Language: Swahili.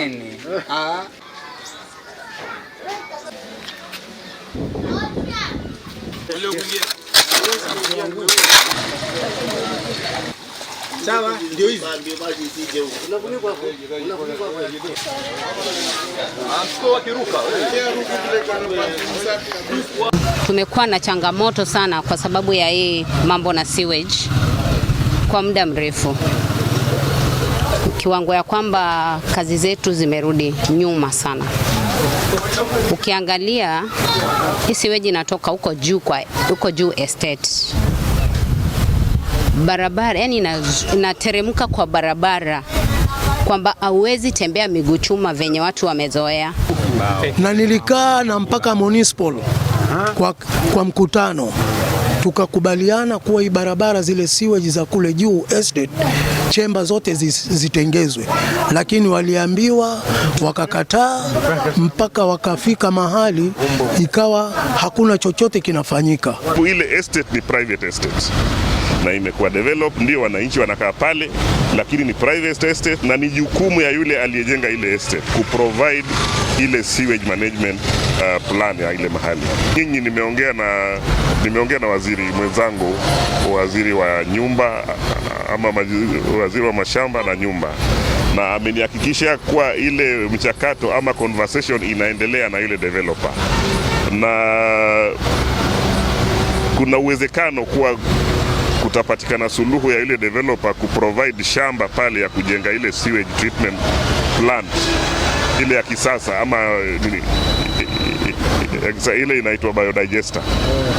nini? Sawa, ndio hivi. Tumekuwa na changamoto sana kwa sababu ya hii mambo na sewage kwa muda mrefu, kiwango ya kwamba kazi zetu zimerudi nyuma sana. Ukiangalia hii sewage inatoka huko juu estate, barabara yani inateremka kwa barabara kwamba hauwezi tembea miguu chuma venye watu wamezoea. Na nilikaa na mpaka municipal kwa mkutano, tukakubaliana kuwa hii barabara zile sewage za kule juu estate chemba zote zitengezwe, lakini waliambiwa wakakataa, mpaka wakafika mahali ikawa hakuna chochote kinafanyika. Ile estate ni private estate na imekuwa develop, ndio wananchi wanakaa pale, lakini ni private estate na ni jukumu ya yule aliyejenga ile estate kuprovide ile sewage management plan ya ile mahali. Nyinyi nimeongea na waziri mwenzangu, waziri wa nyumba ama waziri wa mashamba na nyumba, na amenihakikishia kuwa ile mchakato ama conversation inaendelea na ile developer, na kuna uwezekano kuwa kutapatikana suluhu ya ile developer kuprovide shamba pale ya kujenga ile sewage treatment plant ile ya kisasa ama ile inaitwa biodigester.